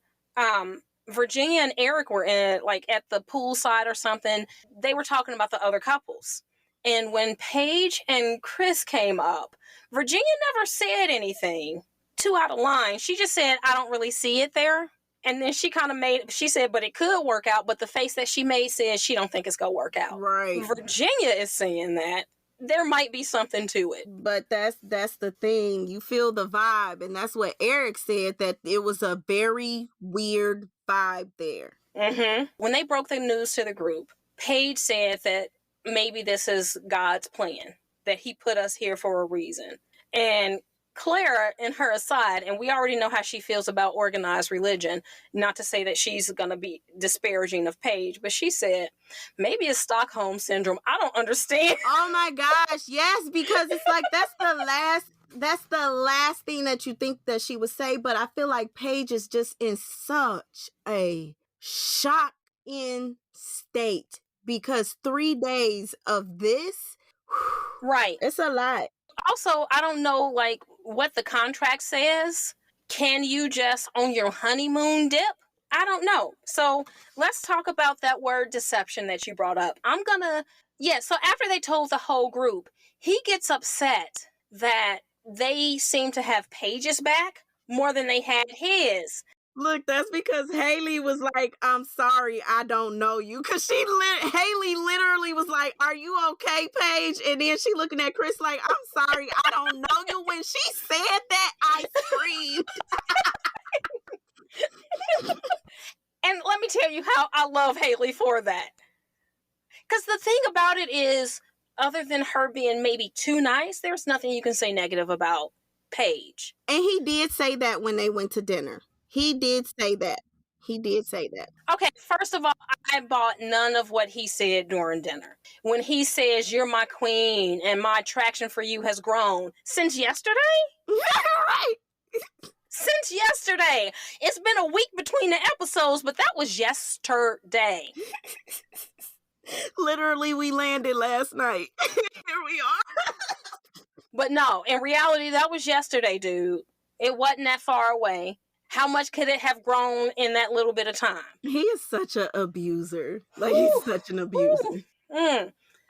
[SPEAKER 1] Virginia and Eric were in, like, at the poolside or something, they were talking about the other couples. And when Paige and Chris came up, Virginia never said anything too out of line. She just said, I don't really see it there. And then she kind of she said, but it could work out. But the face that she made said she don't think it's going to work out.
[SPEAKER 2] Right.
[SPEAKER 1] Virginia is saying that there might be something to it.
[SPEAKER 2] But that's the thing. You feel the vibe. And that's what Eric said, that it was a very weird vibe there.
[SPEAKER 1] Mm-hmm. When they broke the news to the group, Paige said that maybe this is God's plan, that he put us here for a reason. And Clara, in her aside, and we already know how she feels about organized religion, not to say that she's going to be disparaging of Paige, but she said, maybe it's Stockholm Syndrome. I don't understand.
[SPEAKER 2] Oh my gosh, yes, because it's like, that's the last thing that you think that she would say, but I feel like Paige is just in such a shock in state, because 3 days of this,
[SPEAKER 1] right,
[SPEAKER 2] it's a lot.
[SPEAKER 1] Also, I don't know, like, what the contract says. Can you just, on your honeymoon, dip? I don't know. So let's talk about that word deception that you brought up. So after they told the whole group, he gets upset that they seem to have Paige's back more than they had his.
[SPEAKER 2] Look, that's because Haley was like, I'm sorry, I don't know you. Because Haley literally was like, are you okay, Paige? And then she looking at Chris like, I'm sorry, I don't know you. When she said that, I screamed.
[SPEAKER 1] And let me tell you how I love Haley for that. Because the thing about it is, other than her being maybe too nice, there's nothing you can say negative about Paige.
[SPEAKER 2] And he did say that when they went to dinner. He did say that. Okay,
[SPEAKER 1] first of all, I bought none of what he said during dinner. When he says, you're my queen and my attraction for you has grown since yesterday?
[SPEAKER 2] Right.
[SPEAKER 1] Since yesterday. It's been a week between the episodes, but that was yesterday.
[SPEAKER 2] Literally, we landed last night. Here we are.
[SPEAKER 1] But no, in reality, that was yesterday, dude. It wasn't that far away. How much could it have grown in that little bit of time?
[SPEAKER 2] He is such an abuser. Like, he's such an abuser.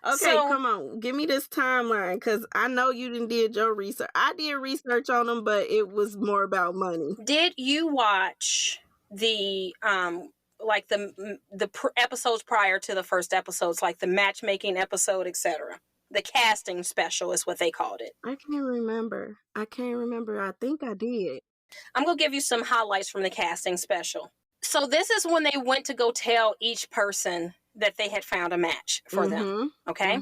[SPEAKER 2] Okay,
[SPEAKER 1] So
[SPEAKER 2] come on. Give me this timeline because I know you didn't did your research. I did research on them, but it was more about money.
[SPEAKER 1] did you watch the like episodes prior to the first episodes, like the matchmaking episode, etc.? The casting special is what they called it.
[SPEAKER 2] I can't remember. I think I did.
[SPEAKER 1] I'm going to give you some highlights from the casting special. So this is when they went to go tell each person that they had found a match for them. Okay.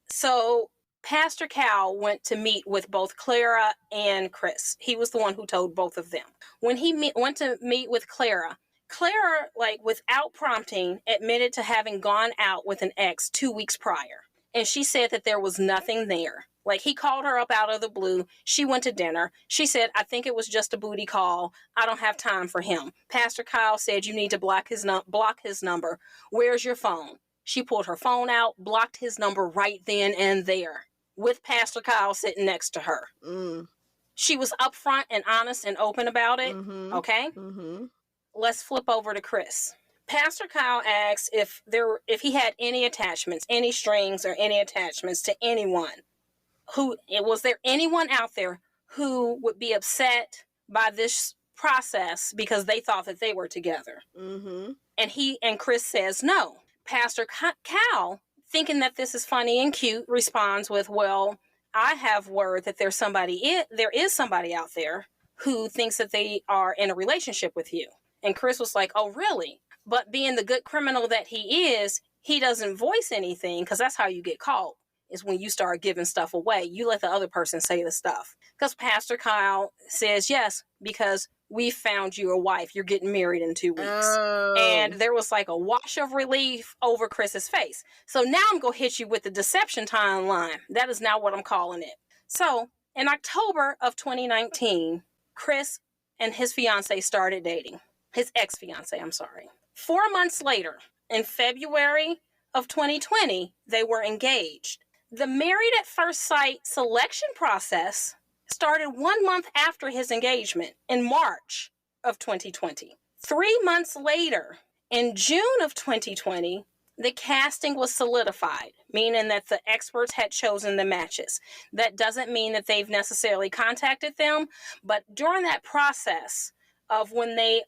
[SPEAKER 1] So Pastor Cal went to meet with both Clara and Chris. He was the one who told both of them. When he went to meet with Clara, like without prompting, admitted to having gone out with an ex 2 weeks prior. And she said that there was nothing there. Like, he called her up out of the blue. She went to dinner. She said, I think it was just a booty call. I don't have time for him. Pastor Kyle said, you need to block his number. Where's your phone? She pulled her phone out, blocked his number right then and there, with Pastor Kyle sitting next to her. She was upfront and honest and open about it. Okay? Let's flip over to Chris. Pastor Kyle asked if he had any attachments, any strings or any attachments to anyone. Was there anyone out there who would be upset by this process because they thought that they were together? And Chris says no. Pastor Cal, thinking that this is funny and cute, responds with, well, I have word that there is somebody out there who thinks that they are in a relationship with you. And Chris was like, oh, really? But being the good criminal that he is, he doesn't voice anything, because that's how you get caught, is when you start giving stuff away. You let the other person say the stuff. Because Pastor Kyle says, yes, because we found you a wife. You're getting married in 2 weeks.
[SPEAKER 2] Oh.
[SPEAKER 1] And there was like a wash of relief over Chris's face. So now I'm going to hit you with the deception timeline. That is now what I'm calling it. So in October of 2019, Chris and his fiance started dating. His ex-fiance, I'm sorry. 4 months later, in February of 2020, they were engaged. The Married at First Sight selection process started 1 month after his engagement, in March of 2020. 3 months later, in June of 2020, the casting was solidified, meaning that the experts had chosen the matches. That doesn't mean that they've necessarily contacted them, but during that process of when they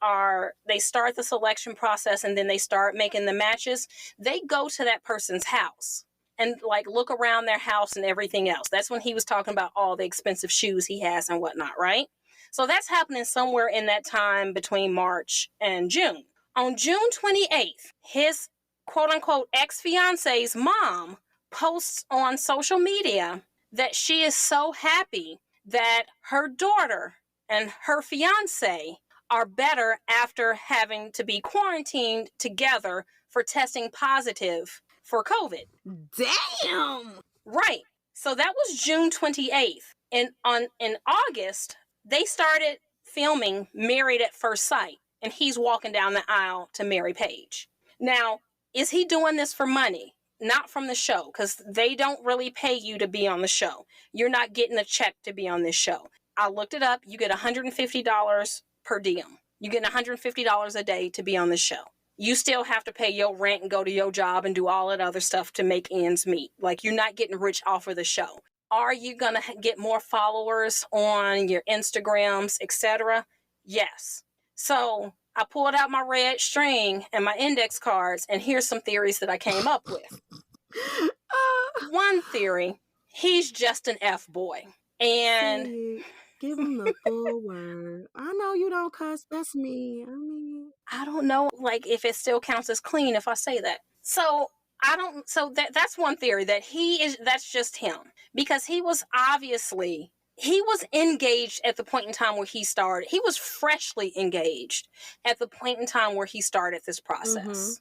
[SPEAKER 1] start the selection process and then they start making the matches, they go to that person's house and like look around their house and everything else. That's when he was talking about all the expensive shoes he has and whatnot, right? So that's happening somewhere in that time between March and June. On June 28th, his quote-unquote ex-fiance's mom posts on social media that she is so happy that her daughter and her fiance are better after having to be quarantined together for testing positive for COVID.
[SPEAKER 2] Damn!
[SPEAKER 1] Right. So that was June 28th. And in August, they started filming Married at First Sight, and he's walking down the aisle to Mary Page. Now, is he doing this for money? Not from the show, because they don't really pay you to be on the show. You're not getting a check to be on this show. I looked it up. You get $150 per diem. You get $150 a day to be on the show. You still have to pay your rent and go to your job and do all that other stuff to make ends meet. Like, you're not getting rich off of the show. Are you going to get more followers on your Instagrams, etc.? Yes. So I pulled out my red string and my index cards, and here's some theories that I came up with. One theory, he's just an F-boy. And
[SPEAKER 2] See, give him the full word. I know you don't cuss. That's me.
[SPEAKER 1] I don't know, like, if it still counts as clean if I say that. So that's one theory, that that's just him, because he was engaged at the point in time where he started. He was freshly engaged at the point in time where he started this process.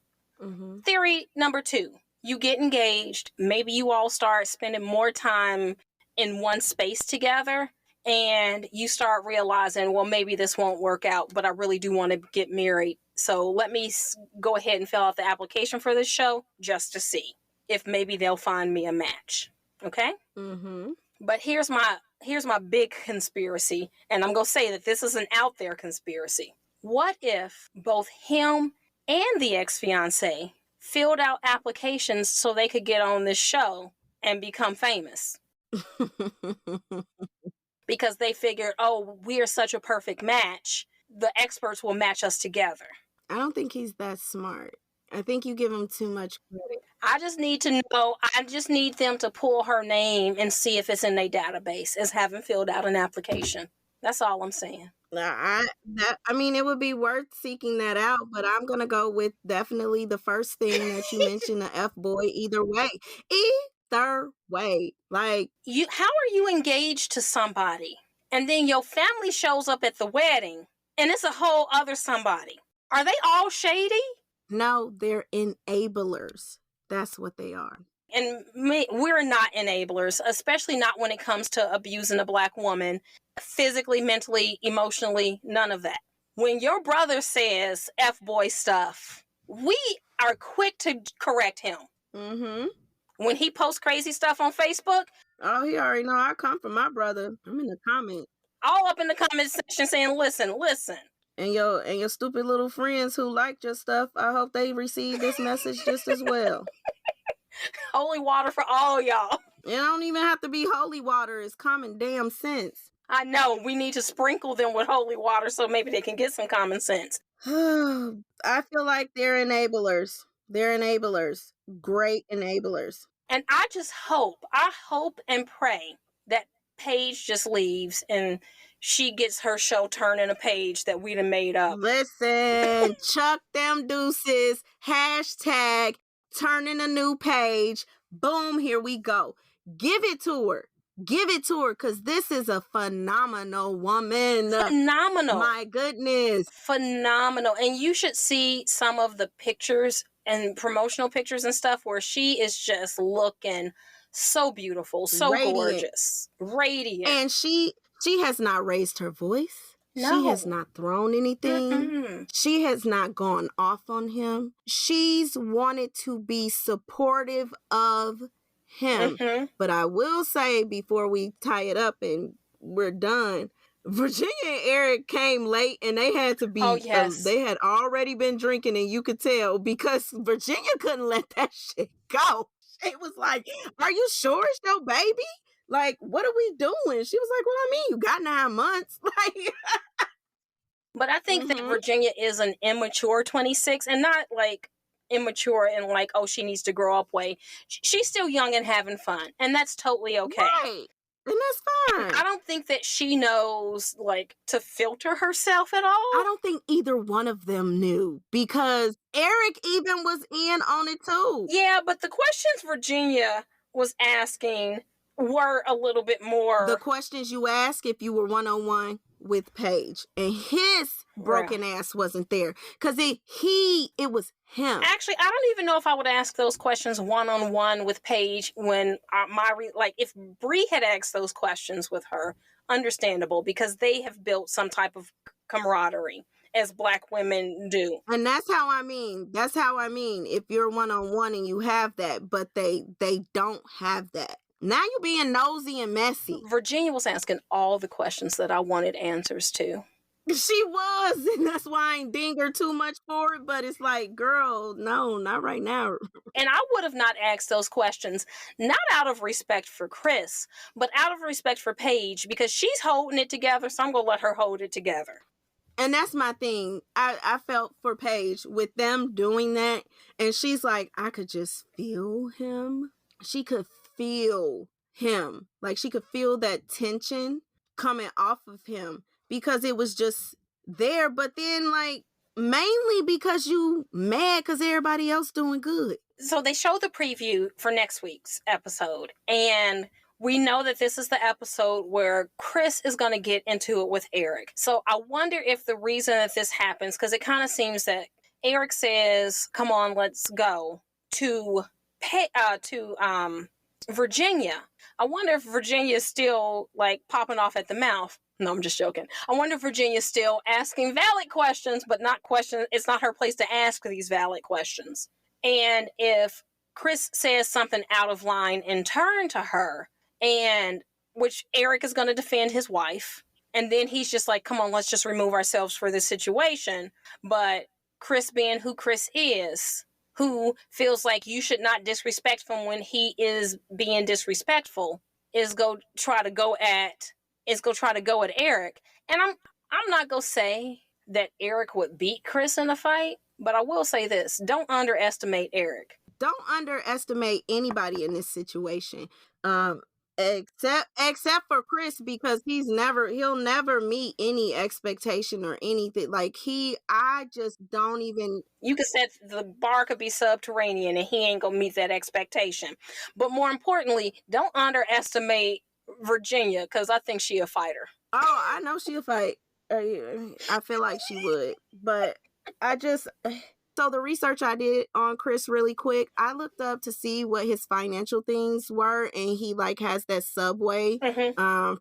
[SPEAKER 1] Theory number 2, you get engaged. Maybe you all start spending more time in one space together, and you start realizing, well, maybe this won't work out, but I really do want to get married. So let me go ahead and fill out the application for this show just to see if maybe they'll find me a match. Okay? But here's my big conspiracy, and I'm going to say that this is an out there conspiracy. What if both him and the ex-fiance filled out applications so they could get on this show and become famous. Because they figured, oh, we are such a perfect match. The experts will match us together.
[SPEAKER 2] I don't think he's that smart. I think you give him too much credit.
[SPEAKER 1] I just need to know, I just need them to pull her name and see if it's in their database as having filled out an application. That's all I'm saying.
[SPEAKER 2] I mean, it would be worth seeking that out, but I'm gonna go with definitely the first thing that you mentioned, the F boy. Either way, like
[SPEAKER 1] how are you engaged to somebody, and then your family shows up at the wedding, and it's a whole other somebody? Are they all shady?
[SPEAKER 2] No, they're enablers. That's what they are.
[SPEAKER 1] And we're not enablers, especially not when it comes to abusing a Black woman, physically, mentally, emotionally, none of that. When your brother says F-boy stuff, we are quick to correct him.
[SPEAKER 2] Mm-hmm.
[SPEAKER 1] When he posts crazy stuff on Facebook,
[SPEAKER 2] oh, he already know I come from my brother. I'm in the comments.
[SPEAKER 1] All up in the comment section saying, listen.
[SPEAKER 2] And your stupid little friends who liked your stuff, I hope they receive this message just as well.
[SPEAKER 1] Holy water for all y'all.
[SPEAKER 2] It don't even have to be holy water. It's common damn sense.
[SPEAKER 1] I know. We need to sprinkle them with holy water so maybe they can get some common sense.
[SPEAKER 2] I feel like they're enablers. They're enablers. Great enablers.
[SPEAKER 1] And I hope and pray that Paige just leaves and she gets her show turned in a page that we done made up.
[SPEAKER 2] Listen, chuck them deuces. Hashtag turning a new page. Boom, here we go. Give it to her. Because this is a phenomenal woman.
[SPEAKER 1] Phenomenal.
[SPEAKER 2] My goodness.
[SPEAKER 1] Phenomenal. And you should see some of the pictures and promotional pictures and stuff where she is just looking so beautiful, so radiant. Gorgeous, radiant.
[SPEAKER 2] And she has not raised her voice.
[SPEAKER 1] No.
[SPEAKER 2] She has not thrown anything.
[SPEAKER 1] Mm-mm.
[SPEAKER 2] She has not gone off on him. She's wanted to be supportive of him.
[SPEAKER 1] Mm-hmm.
[SPEAKER 2] But I will say, before we tie it up and we're done, Virginia and Eric came late and they had to be, they had already been drinking, and you could tell because Virginia couldn't let that shit go. It was like, are you sure it's your baby? Like, what are we doing? She was like, what I mean? You got 9 months. Like,
[SPEAKER 1] but I think that Virginia is an immature 26 and not like immature and like, oh, she needs to grow up way. She's still young and having fun. And that's totally okay.
[SPEAKER 2] Right. And that's fine.
[SPEAKER 1] I don't think that she knows like to filter herself at all.
[SPEAKER 2] I don't think either one of them knew because Eric even was in on it too.
[SPEAKER 1] Yeah, but the questions Virginia was asking were a little bit more.
[SPEAKER 2] The questions you ask if you were one-on-one with Paige, and his broken ass wasn't there because it was him.
[SPEAKER 1] Actually, I don't even know if I would ask those questions one-on-one with Paige when if Bree had asked those questions with her, understandable, because they have built some type of camaraderie as Black women do.
[SPEAKER 2] And that's how I mean. If you're one-on-one and you have that, but they don't have that. Now you're being nosy and messy.
[SPEAKER 1] Virginia was asking all the questions that I wanted answers to.
[SPEAKER 2] She was, and that's why I ain't ding her too much for it, but it's like, girl, no, not right now.
[SPEAKER 1] And I would have not asked those questions, not out of respect for Chris, but out of respect for Paige, because she's holding it together, so I'm going to let her hold it together.
[SPEAKER 2] And that's my thing. I felt for Paige with them doing that, and she's like, I could just feel him. She could feel him. Like, she could feel that tension coming off of him because it was just there. But then, like, mainly because you mad because everybody else doing good.
[SPEAKER 1] So they showed the preview for next week's episode, and we know that this is the episode where Chris is going to get into it with Eric. So I wonder if the reason that this happens, because it kind of seems that Eric says, come on, let's go, to Virginia. I wonder if Virginia is still like popping off at the mouth. No, I'm just joking. I wonder if Virginia's still asking valid questions, but not questions. It's not her place to ask these valid questions. And if Chris says something out of line in turn to her, and which Eric is going to defend his wife, and then he's just like, come on, let's just remove ourselves for this situation. But Chris, being who Chris is, who feels like you should not disrespect him when he is being disrespectful, is go try to go at Eric. And I'm not gonna say that Eric would beat Chris in a fight, but I will say this: don't underestimate Eric.
[SPEAKER 2] Don't underestimate anybody in this situation. Um, except for Chris, because he'll never meet any expectation or anything. Like I just don't even.
[SPEAKER 1] You could set the bar could be subterranean and he ain't gonna meet that expectation. But more importantly, don't underestimate Virginia, because I think she a fighter.
[SPEAKER 2] Oh, I know she'll fight. I feel like she would, but I just. So the research I did on Chris really quick, I looked up to see what his financial things were, and he has that Subway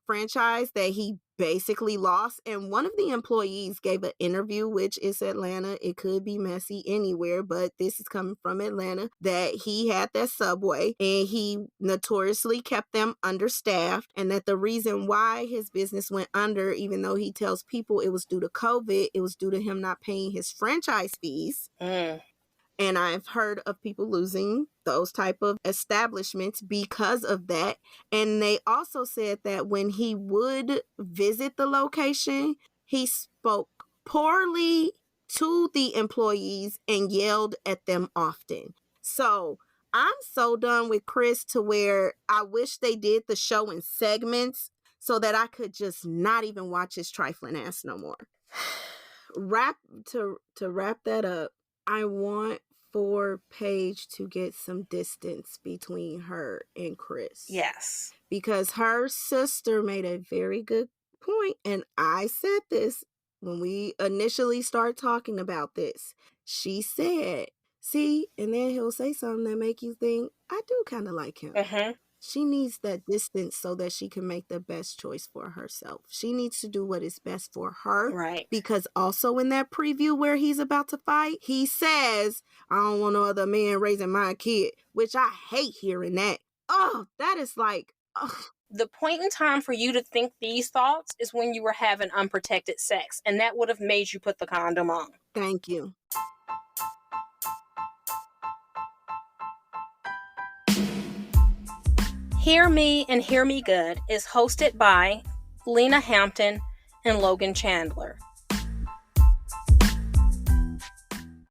[SPEAKER 2] franchise that he basically lost. And one of the employees gave an interview, which is Atlanta. It could be messy anywhere, but this is coming from Atlanta, that he had that Subway and he notoriously kept them understaffed, and that the reason why his business went under, even though he tells people it was due to COVID, it was due to him not paying his franchise fees. And I've heard of people losing those type of establishments because of that. And they also said that when he would visit the location, he spoke poorly to the employees and yelled at them often. So I'm so done with Chris to where I wish they did the show in segments so that I could just not even watch his trifling ass no more. To wrap that up, I want for Paige to get some distance between her and Chris.
[SPEAKER 1] Yes.
[SPEAKER 2] Because her sister made a very good point, and I said this when we initially started talking about this. She said, see, and then he'll say something that make you think, I do kind of like him. She needs that distance so that she can make the best choice for herself. She needs to do what is best for her.
[SPEAKER 1] Right.
[SPEAKER 2] Because also in that preview where he's about to fight, he says, I don't want no other man raising my kid, which I hate hearing that. Oh, that is like...
[SPEAKER 1] The point in time for you to think these thoughts is when you were having unprotected sex, and that would have made you put the condom on.
[SPEAKER 2] Thank you.
[SPEAKER 1] Hear Me and Hear Me Good is hosted by Lena Hampton and Logan Chandler.